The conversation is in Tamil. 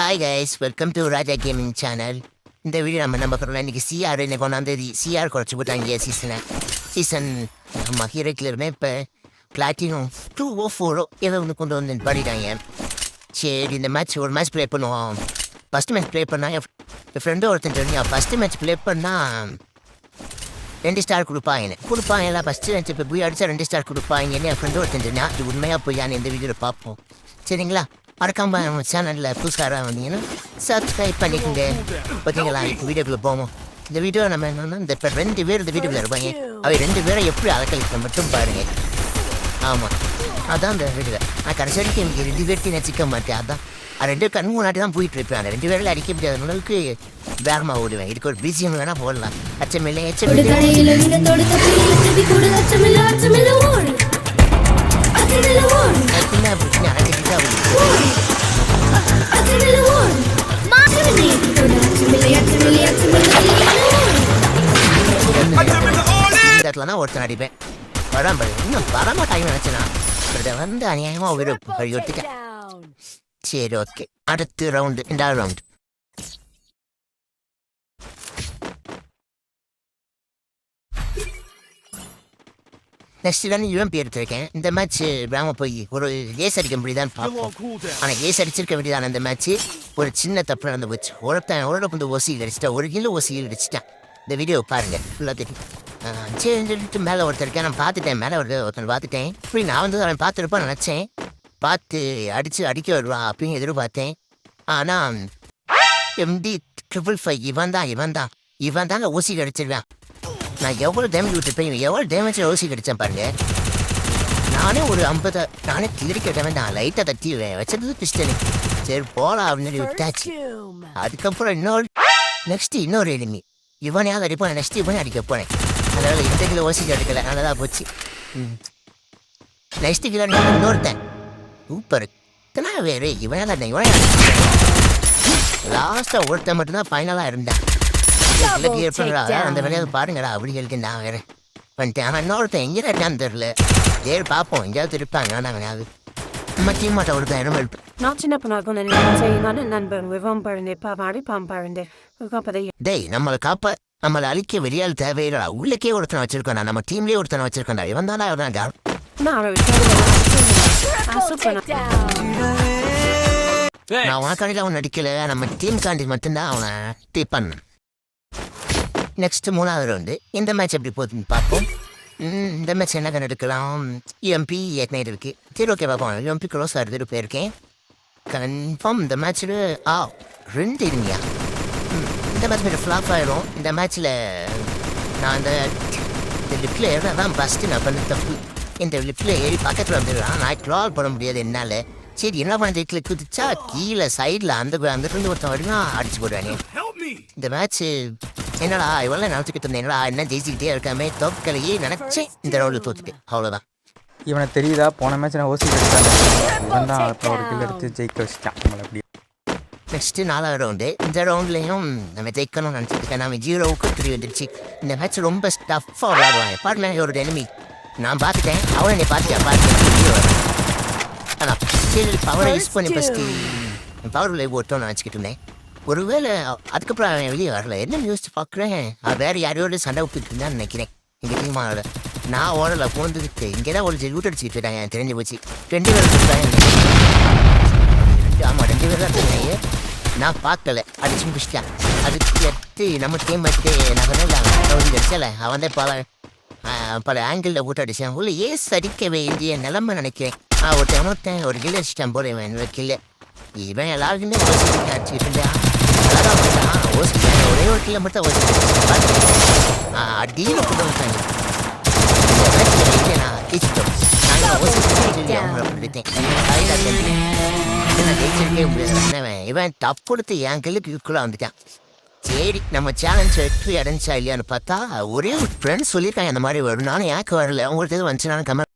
Hi guys, welcome to Raja gaming channel. இந்த வீடியோ நம்ம பண்ணலாம். இன்றைக்கி சிஆர் இன்னைக்கு ஒன்றாந்தேதி சிஆர் குறைச்சி போட்டாங்க சீசன் நம்ம ஹீரோக்கிலருமே இப்போ பிளாட்டினம் 2 4 ஏதோ ஒன்று கொண்டு வந்து பண்ணிட்டாங்க. சரி, இந்த மேட்ச் ஒரு மேட்ச் ப்ளே பண்ணுவோம். ஃபஸ்ட்டு மேட்ச் ப்ளே பண்ணால் என் ஃப்ரெண்டு ஒருத்தன் தெரியும். ஃபஸ்ட்டு மேட்ச் ப்ளே பண்ணால் 2 ஸ்டார் கொடுப்பாங்க. ஃபஸ்ட்டு மேட்ச் இப்போ போய் அடித்தா 2 ஸ்டார் கொடுப்பாங்கன்னு என் ஃப்ரெண்டு ஒருத்தன் தெரியும். அது உண்மையாக போயான்னு இந்த வீடியோவில் பார்ப்போம். சரிங்களா? மறக்காம நம்ம சேனலில் புதுசாராக வந்தீங்கன்னா சப்ஸ்கிரைப் பண்ணிக்கோங்க. பார்த்தீங்களா? இப்போ வீடியோக்குள்ளே போவோம். இந்த வீடியோ நம்ம என்னென்னா இப்போ 2 பேர் இந்த வீடியோக்குள்ளே இருப்பாங்க. அவை 2 பேரை எப்படி அலக்கழிக்க மட்டும் பாருங்கள். ஆமாம், அதான் இந்த வீடியோ. நான் கடைசி வரைக்கும் எனக்கு 2 பேர்த்தையும் நச்சிக்க மாட்டேன். அதான் 2 கண் முன்னாடி தான் போயிட்டு இருப்பேன். அந்த 2 பேரில் அடிக்க முடியாத அளவுக்கு வேகமாக ஓடுவேன். இதுக்கு ஒரு பிஜிஎம் வேணால் போடலாம். அச்சமில்லை ஒருத்தன் அடிப்பேன். இன்னும் வரமாட்டாங்க நினைச்சேன்னா வந்து அநியாயமா ஒரு ஒத்துட்டேன். சரி, ஓகே. அடுத்த ரவுண்டு, 2வது ரவுண்டு. நெக்ஸ்ட் தான் யூஎம்பி எடுத்திருக்கேன். இந்த மேட்ச் வேகமாக போய் ஒரு கேஸ் அடிக்க முடியுதான்னு பார்ப்போம். ஆனால் கேஸ் அடிச்சிருக்க வேண்டியதான இந்த மேட்ச்சு ஒரு சின்ன தப்பு நடந்து போச்சு. ஒருத்தன் வந்து ஓசியில் அடிச்சிட்டேன். 1 கிலோ ஓசியில் அடிச்சிட்டேன். இந்த வீடியோ பாருங்கள், ஃபுல்லாக தெரியும். சரிட்டு மேலே ஒருத்தர் இருக்கேன். நான் பார்த்துட்டேன். மேலே ஒருத்தன் பார்த்துட்டேன். இப்படி நான் வந்து அவன் பார்த்துருப்பான்னு நினச்சேன். பார்த்து அடிக்க வருவான் அப்படின்னு எதிர்பார்த்தேன். ஆனால் MD 555 இவன் தாங்க ஓசியில் அடிச்சிருவேன். நான் எவ்வளோ டேமேஜ் விட்டுருப்பேன், எவ்வளோ டேமேஜ் ஓசி கிடைச்சேன் பாருங்க. நானே ஒரு 50 நானே கிளிரிக்கிட்டவன் தான். லைட்டாக தட்டி வச்சது பிஸ்டனு. சரி போகலாம் அப்படின்னு விட்டாச்சு. அதுக்கப்புறம் இன்னொரு எளிமி இவனையாவது அடிப்பேன். நெக்ஸ்ட் இவனே அடிக்க போனேன். அதனால் 2 கிலோ ஓசிக்கு அடிக்கல. நல்லதாக போச்சு. நெக்ஸ்ட் கிலோ இன்னொருத்தன் சூப்பர் வேறு இவனால லாஸ்ட்டாக ஒருத்தன் மட்டும்தான் ஃபைனலாக இருந்தேன். அந்த வேலையாவது பாருங்கடா அப்படிங்களுக்கு நான் வேற பண்ணிட்டேன். ஆனால் இன்னொருத்தன் எங்கே இருக்கான்னு தெரியல. சரி பார்ப்போம், எங்கேயாவது இருப்பாங்க. ஆனால் வேணாவது நம்ம டீம் மாட்ட ஒருத்தன் இடம் இருப்பேன். டேய், நம்மளை அழிக்க வெளியால் தேவையில்லடா. உள்ளக்கே ஒருத்தனை வச்சிருக்கோண்டா. நம்ம டீம்லேயே ஒருத்தனை வச்சிருக்கோண்டா. இவன் தானே நான் உனக்காண்டியில் அவன் நடிக்கல. நம்ம டீம் காண்டி மட்டும்தான் அவனை டீப் பண்ண. நெக்ஸ்ட் 3வது ரவுண்டு. இந்த மேட்ச் எப்படி போகுதுன்னு பார்ப்போம். இந்த மேட்ச் என்ன கணக்கு எடுக்கலாம். யூஎம்பி ஏற்கனவே இருக்குது. சரி, ஓகே பார்ப்போம். யூஎம்பி க்ளோஸ் ஆகிறது போயிருக்கேன். கன்ஃபார்ம் இந்த மேட்ச்சில் 2 இருங்கயா. இந்த மேட்ச் கொஞ்சம் ஃப்ளாப் ஆகிடும். இந்த மேட்ச்சில் நான் அந்த லிஃப்டில் ஏறி தான் ஃபஸ்ட்டு நான் பண்ண தப்பு. இந்த லிஃப்டில் ஏறி பக்கத்தில் வந்துடுறான். நான் க்ரால் பண்ண முடியாது என்னால். சரி, என்ன பண்ணுறது, குதிச்சா கீழே சைடில் அந்த ஒருத்தன் வரைக்கும் அடிச்சு போடுவானே. இந்த மேட்ச்சு என்னடா இவ்வளோ நினச்சிக்கிட்டு இருந்தேன். என்னடா என்ன ஜெயிச்சுக்கிட்டே இருக்காமே, தோக்கலையே நினச்சேன். இந்த ரவுண்டில் தோத்துட்டேன். அவ்வளோதான். இவனை தெரியுதா? போன மேட்ச் நான் ஓசி எடுத்தாங்க. இவன் தான் ஒரு கில் எடுத்து ஜெயிக்க வச்சுட்டான் நம்மளை. அப்படி நெக்ஸ்ட்டு 4வது ரவுண்டு. இந்த ரவுண்ட்லேயும் நம்ம ஜெயிக்கணும்னு நினச்சிருக்கேன். நம்ம 0க்கு 3 வந்துருச்சு. இந்த மேட்ச் ரொம்ப ஸ்டஃப்பாக விளாடுவாங்க. பாருங்க, ஒரு எனிமி நான் பார்த்துட்டேன். அவனை என்னை பார்த்துட்டேன். ஆனால் சரி, பவரை யூஸ் பண்ணி ஃபஸ்ட்டு பவர் லைவ் ஓட்டோன்னு நினச்சிக்கிட்டு இருந்தேன். ஒருவேளை அதுக்கப்புறம் அவன் வெளியே வரல. என்ன யோசிச்சு பார்க்குறேன், வேறு யாரையோட சண்டை விட்டுட்டு இருந்தான்னு நினைக்கிறேன். எங்கள் டீமாவோட நான் ஓடலை போனதுக்கு இங்கே தான் ஒரு ரூட் அடிச்சுக்கிட்டு இருக்காங்க. எனக்கு தெரிஞ்சு போச்சு. 2 பேர் இருக்காங்க. ஆமாம், 2 பேர் தான் இருந்தாங்க. நான் பார்க்கல, அடிச்சு முடிச்சிட்டேன். அதுக்கு எடுத்து நம்ம டீம் எடுத்து நான் சொன்னேன் அடிச்சல. அவன் தான் பல ஆங்கிளில் போட்டு அடித்தேன். உள்ள ஏஸ் அடிக்க வேண்டிய நிலமை நினைக்கிறேன். ஒருத்தன் ஒரு கில் அடிச்சிட்டான் போல. இவன் என்னோட கில்லு. இவன் எல்லாருக்குமே ஓசிக்கிட்டு அடிச்சுக்கிட்டு இருந்தான். ஓசிக்கிட்டேன். ஒரே ஒரு கிலோ மட்டும் ஓசிக்கிட்டேன். அடியில் கொண்டு வந்துட்டாங்க. நான் ஜெயிச்சிட்டோம். நான் ஓசிக்கிட்டேன். அவங்கள பண்ணிட்டேன். நான் ஜெயிச்சிருக்கே முடியாது. இவன் தப்பு கொடுத்து என் கில்லுக்கு ஈக்குவலாக வந்துட்டான். சரி, நம்ம சேலஞ்ச் வெற்றி அடைஞ்சா இல்லையான்னு பார்த்தா ஒரே ஒரு ஃப்ரெண்ட்ஸ் சொல்லியிருக்காங்க அந்த மாதிரி வரும். நானும் ஏக்கு வரல. உங்களுக்கு எதுவும் வந்துச்சுனாலும் கமெண்ட்